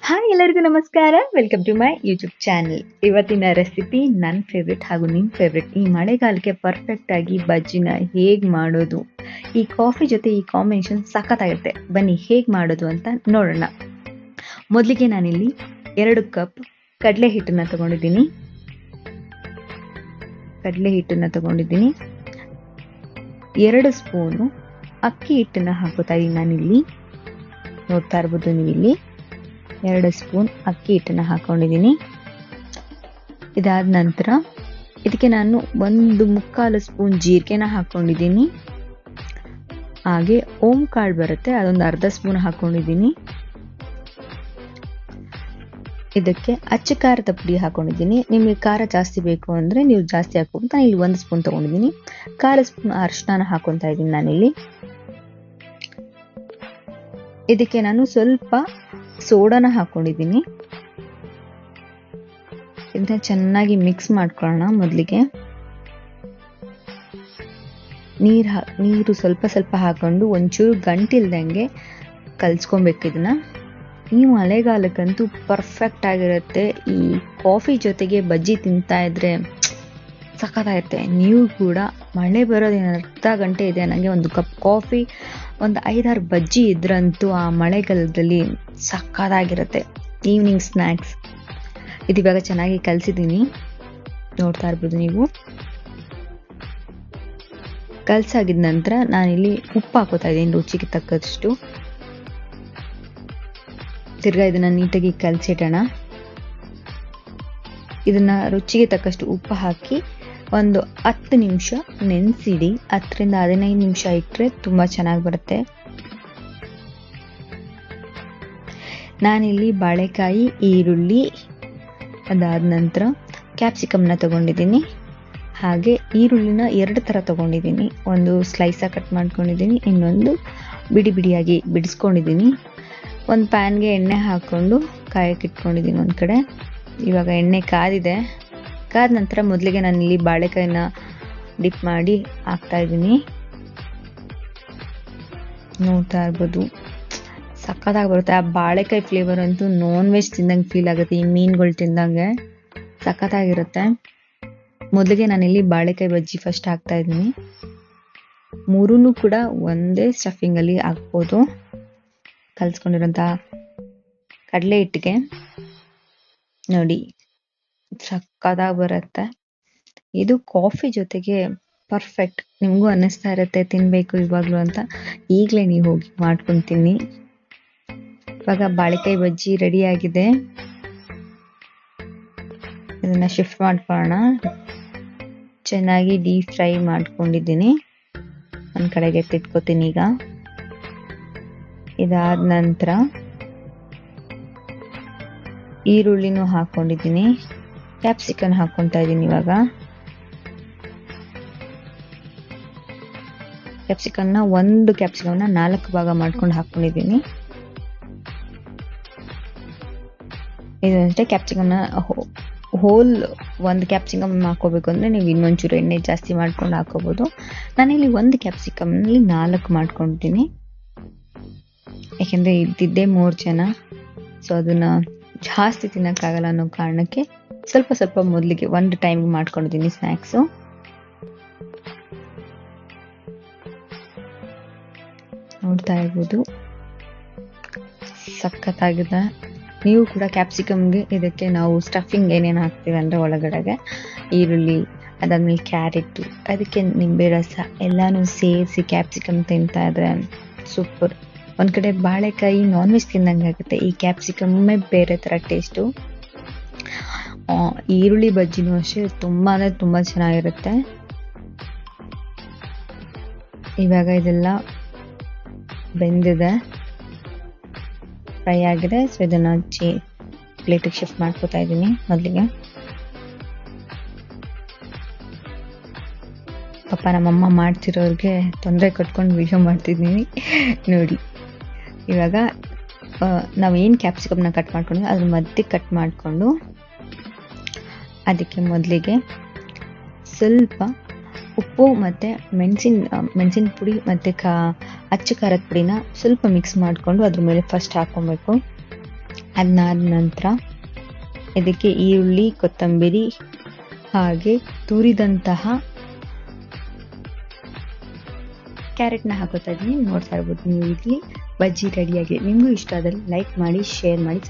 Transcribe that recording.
Hi ಎಲ್ಲರಿಗೂ ನಮಸ್ಕಾರ. Welcome to my YouTube channel. ಇವತ್ತಿನ ರೆಸಿಪಿ ನನ್ನ ಫೇವ್ರೆಟ್ ಹಾಗೂ ನಿಮ್ಮ ಫೇವ್ರೆಟ್. ಈ ಮಳೆಗಾಲಕ್ಕೆ ಪರ್ಫೆಕ್ಟ್ ಆಗಿ ಬಜ್ಜಿನ ಹೇಗೆ ಮಾಡೋದು, ಈ ಕಾಫಿ ಜೊತೆ ಈ ಕಾಂಬಿನೇಷನ್ ಸಖತ್ತಾಗಿರುತ್ತೆ. ಬನ್ನಿ ಹೇಗೆ ಮಾಡೋದು ಅಂತ ನೋಡೋಣ. ಮೊದಲಿಗೆ ನಾನಿಲ್ಲಿ 2 ಕಪ್ ಕಡಲೆ ಹಿಟ್ಟನ್ನು ತಗೊಂಡಿದ್ದೀನಿ. 2 ಸ್ಪೂನು ಅಕ್ಕಿ ಹಿಟ್ಟನ್ನು ಹಾಕೋತಾ ಇದ್ದೀನಿ ನಾನಿಲ್ಲಿ. ನೋಡ್ತಾ ಇರ್ಬೋದು ನೀವಿಲ್ಲಿ 2 ಸ್ಪೂನ್ ಅಕ್ಕಿ ಹಿಟ್ಟನ್ನು ಹಾಕೊಂಡಿದ್ದೀನಿ. ಇದಾದ ನಂತರ ಇದಕ್ಕೆ ನಾನು 1/4 ಸ್ಪೂನ್ ಜೀರಿಗೆನ ಹಾಕೊಂಡಿದ್ದೀನಿ. ಹಾಗೆ ಓಂ ಕಾಳು ಬರುತ್ತೆ, ಅದೊಂದು ಅರ್ಧ ಸ್ಪೂನ್ ಹಾಕೊಂಡಿದ್ದೀನಿ. ಇದಕ್ಕೆ ಅಚ್ಚ ಖಾರದ ಪುಡಿ ಹಾಕೊಂಡಿದ್ದೀನಿ. ನಿಮಗೆ ಖಾರ ಜಾಸ್ತಿ ಬೇಕು ಅಂದರೆ ನೀವು ಜಾಸ್ತಿ ಹಾಕ್ಬೋದು. ನಾನು ಇಲ್ಲಿ 1 ಸ್ಪೂನ್ ತೊಗೊಂಡಿದ್ದೀನಿ. 1/4 ಸ್ಪೂನ್ ಅರಿಶಿನ ಹಾಕೊತಾ ಇದ್ದೀನಿ ನಾನಿಲ್ಲಿ. ಇದಕ್ಕೆ ನಾನು ಸ್ವಲ್ಪ ಸೋಡಾನ ಹಾಕೊಂಡಿದ್ದೀನಿ. ಇದನ್ನ ಚೆನ್ನಾಗಿ ಮಿಕ್ಸ್ ಮಾಡ್ಕೊಳ್ಳೋಣ. ಮೊದಲಿಗೆ ನೀರು ಸ್ವಲ್ಪ ಹಾಕೊಂಡು ಒಂಚೂರು ಗಂಟಿಲ್ದಂಗೆ ಕಲ್ಸ್ಕೊಬೇಕು ಇದನ್ನ. ಈ ಮಳೆಗಾಲಕ್ಕಂತೂ ಪರ್ಫೆಕ್ಟ್ ಆಗಿರುತ್ತೆ. ಈ ಕಾಫಿ ಜೊತೆಗೆ ಬಜ್ಜಿ ತಿಂತಾ ಇದ್ರೆ ಸಖತ್ತಾಗಿರುತ್ತೆ. ನೀವು ಕೂಡ ಮಳೆ ಬರೋದೇನು ಅರ್ಧ ಗಂಟೆ ಇದೆ, ನನಗೆ 1 ಕಪ್ ಕಾಫಿ, ಒಂದು 5-6 ಬಜ್ಜಿ ಇದ್ರಂತೂ ಆ ಮಳೆಗಾಲದಲ್ಲಿ ಸಖತ್ತಾಗಿರುತ್ತೆ. Evening snacks. ಇದು ಇವಾಗ ಚೆನ್ನಾಗಿ ಕಲಸಿದ್ದೀನಿ, ನೋಡ್ತಾ ಇರ್ಬೋದು ನೀವು. ಕಲಸಾಗಿದ ನಂತರ ನಾನಿಲ್ಲಿ ಉಪ್ಪು ಹಾಕೋತಾ ಇದ್ದೀನಿ ರುಚಿಗೆ ತಕ್ಕಷ್ಟು. ತಿರ್ಗಾ ಇದನ್ನ ನೀಟಾಗಿ ಕಲಸಿಡೋಣ. ಇದನ್ನ ರುಚಿಗೆ ತಕ್ಕಷ್ಟು ಉಪ್ಪು ಹಾಕಿ ಒಂದು 10 ನಿಮಿಷ ನೆನೆಸಿಡಿ. 10ರಿಂದ 15 ನಿಮಿಷ ಇಟ್ಟರೆ ತುಂಬ ಚೆನ್ನಾಗಿ ಬರುತ್ತೆ. ನಾನಿಲ್ಲಿ ಬಾಳೆಕಾಯಿ, ಈರುಳ್ಳಿ, ಅದಾದ ನಂತರ ಕ್ಯಾಪ್ಸಿಕಮ್ನ ತಗೊಂಡಿದ್ದೀನಿ. ಹಾಗೆ ಈರುಳ್ಳಿನ 2 ಥರ ತಗೊಂಡಿದ್ದೀನಿ. ಒಂದು ಸ್ಲೈಸಾಗಿ ಕಟ್ ಮಾಡ್ಕೊಂಡಿದ್ದೀನಿ, ಇನ್ನೊಂದು ಬಿಡಿಯಾಗಿ ಬಿಡಿಸ್ಕೊಂಡಿದ್ದೀನಿ. ಒಂದು ಪ್ಯಾನ್ಗೆ ಎಣ್ಣೆ ಹಾಕ್ಕೊಂಡು ಕಾಯಕ್ಕೆ ಇಟ್ಕೊಂಡಿದ್ದೀನಿ ಒಂದು ಕಡೆ. ಇವಾಗ ಎಣ್ಣೆ ಕಾದಿದೆ. ಕಾದ ನಂತರ ಮೊದಲಿಗೆ ನಾನಿಲ್ಲಿ ಬಾಳೆಕಾಯಿನ ಡಿಪ್ ಮಾಡಿ ಹಾಕ್ತಾ ಇದ್ದೀನಿ. ನೋಡ್ತಾ ಇರ್ಬೋದು ಸಖತ್ತಾಗಿ ಬರುತ್ತೆ. ಆ ಬಾಳೆಕಾಯಿ ಫ್ಲೇವರ್ ಅಂತೂ ನಾನ್ ವೆಜ್ ತಿಂದಂಗೆ ಫೀಲ್ ಆಗುತ್ತೆ. ಈ ಮೀನುಗಳು ತಿಂದಂಗೆ ಸಖತ್ತಾಗಿರುತ್ತೆ. ಮೊದಲಿಗೆ ನಾನಿಲ್ಲಿ ಬಾಳೆಕಾಯಿ ಬಜ್ಜಿ ಫಸ್ಟ್ ಹಾಕ್ತಾ ಇದ್ದೀನಿ. 3 ಕೂಡ ಒಂದೇ ಸ್ಟಫಿಂಗಲ್ಲಿ ಹಾಕ್ಬೋದು. ಕಲ್ಸ್ಕೊಂಡಿರೋಂಥ ಕಡಲೆ ಹಿಟ್ಟಿಗೆ ನೋಡಿ ಸಕ್ಕತ್ತಾಗಿ ಬರುತ್ತೆ. ಇದು ಕಾಫಿ ಜೊತೆಗೆ ಪರ್ಫೆಕ್ಟ್. ನಿಮಗೂ ಅನ್ನಿಸ್ತಾ ಇರುತ್ತೆ ತಿನ್ನಬೇಕು ಇವಾಗಲೂ ಅಂತ. ಈಗಲೇ ನೀವು ಹೋಗಿ ಮಾಡ್ಕೊಂಡು ತಿನ್ನಿ. ಇವಾಗ ಬಾಳೆಕಾಯಿ ಬಜ್ಜಿ ರೆಡಿ ಆಗಿದೆ. ಇದನ್ನ ಶಿಫ್ಟ್ ಮಾಡ್ಕೊಳ್ಳೋಣ. ಚೆನ್ನಾಗಿ ಡೀಪ್ ಫ್ರೈ ಮಾಡ್ಕೊಂಡಿದ್ದೀನಿ. ಒಂದು ಕಡೆಗೆ ಎತ್ತಿಟ್ಕೋತೀನಿ ಈಗ. ಇದಾದ ನಂತರ ಈರುಳ್ಳಿನೂ ಹಾಕೊಂಡಿದ್ದೀನಿ. ಕ್ಯಾಪ್ಸಿಕಮ್ ಹಾಕೊತಾ ಇದ್ದೀನಿ ಇವಾಗ. ಒಂದು ಕ್ಯಾಪ್ಸಿಕಮ್ನ 4 ಭಾಗ ಮಾಡ್ಕೊಂಡು ಹಾಕೊಂಡಿದ್ದೀನಿ. ಇದು ಅಷ್ಟೇ. ಕ್ಯಾಪ್ಸಿಕಮ್ನ ಹೋಲ್ ಒಂದು ಕ್ಯಾಪ್ಸಿಕಮ್ ಹಾಕೋಬೇಕು ಅಂದರೆ ನೀವು ಇನ್ನೊಂಚೂರು ಎಣ್ಣೆ ಜಾಸ್ತಿ ಮಾಡ್ಕೊಂಡು ಹಾಕೋಬೋದು. ನಾನಿಲ್ಲಿ 1 ಕ್ಯಾಪ್ಸಿಕಮ್ನಲ್ಲಿ 4 ಮಾಡ್ಕೊಂಡಿದ್ದೀನಿ. ಯಾಕೆಂದರೆ ಇದ್ದಿದ್ದೇ 3 ಜನ, ಸೊ ಅದನ್ನು ಜಾಸ್ತಿ ತಿನ್ನೋಕ್ಕಾಗಲ್ಲ ಅನ್ನೋ ಕಾರಣಕ್ಕೆ ಸ್ವಲ್ಪ ಮೊದಲಿಗೆ ಒಂದು ಟೈಮ್ಗೆ ಮಾಡ್ಕೊಂಡಿದ್ದೀನಿ ಸ್ನ್ಯಾಕ್ಸು. ನೋಡ್ತಾ ಇರ್ಬೋದು ಸಖತ್ತಾಗಿದೆ. ನೀವು ಕೂಡ ಕ್ಯಾಪ್ಸಿಕಮ್ಗೆ ಇದಕ್ಕೆ ನಾವು ಸ್ಟಫಿಂಗ್ ಏನೇನು ಹಾಕ್ತೀವಿ ಅಂದರೆ ಒಳಗಡೆಗೆ ಈರುಳ್ಳಿ, ಅದಾದ್ಮೇಲೆ ಕ್ಯಾರೆಟ್, ಅದಕ್ಕೆ ನಿಂಬೆ ರಸ ಎಲ್ಲನೂ ಸೇರಿಸಿ ಕ್ಯಾಪ್ಸಿಕಮ್ ತಿಂತಾ ಇದ್ರೆ ಸೂಪರ್. ಒಂದು ಕಡೆ ಬಾಳೆಕಾಯಿ ನಾನ್ ವೆಜ್ ತಿಂದಂಗೆ ಆಗುತ್ತೆ. ಈ ಕ್ಯಾಪ್ಸಿಕಮ್ಮೇ ಬೇರೆ ಥರ ಟೇಸ್ಟು. ಈರುಳ್ಳಿ ಬಜ್ಜಿನೂ ಅಷ್ಟೇ ತುಂಬ ಅಂದರೆ ತುಂಬ ಚೆನ್ನಾಗಿರುತ್ತೆ. ಇವಾಗ ಇದೆಲ್ಲ ಬೆಂದಿದೆ, ಫ್ರೈ ಆಗಿದೆ. ಸೊ ಇದನ್ನು ಪ್ಲೇಟಿಗೆ ಶಿಫ್ಟ್ ಮಾಡ್ಕೋತಾ ಇದ್ದೀನಿ. ಮೊದಲಿಗೆ ಪಾಪ ನಮ್ಮಮ್ಮ ಮಾಡ್ತಿರೋರಿಗೆ ತೊಂದರೆ ಕೊಟ್ಕೊಂಡು ವಿಡಿಯೋ ಮಾಡ್ತಿದ್ದೀನಿ ನೋಡಿ. ಇವಾಗ ನಾವೇನು ಕ್ಯಾಪ್ಸಿಕಮ್ನ ಕಟ್ ಮಾಡ್ಕೊಂಡು ಅದ್ರ ಮಧ್ಯೆ ಕಟ್ ಮಾಡಿಕೊಂಡು ಅದಕ್ಕೆ ಮೊದಲಿಗೆ ಸ್ವಲ್ಪ ಉಪ್ಪು ಮತ್ತು ಮೆಣಸಿನ ಪುಡಿ ಮತ್ತು ಅಚ್ಚ ಖಾರದ ಪುಡಿನ ಸ್ವಲ್ಪ ಮಿಕ್ಸ್ ಮಾಡಿಕೊಂಡು ಅದ್ರ ಮೇಲೆ ಫಸ್ಟ್ ಹಾಕ್ಕೊಬೇಕು. ಅದಾದ ನಂತರ ಇದಕ್ಕೆ ಈರುಳ್ಳಿ, ಕೊತ್ತಂಬರಿ ಹಾಗೆ ತುರಿದಂತಹ ಕ್ಯಾರೆಟ್ನ ಹಾಕೋತಾ ಇದ್ದೀನಿ. ನೋಡ್ತಾ ಇರ್ಬೋದು ನೀವು. ಇಲ್ಲಿ ಬಜ್ಜಿ ರೆಡಿಯಾಗಿದೆ. ನಿಮಗೂ ಇಷ್ಟ ಆದಲ್ಲಿ ಲೈಕ್ ಮಾಡಿ, ಶೇರ್ ಮಾಡಿ.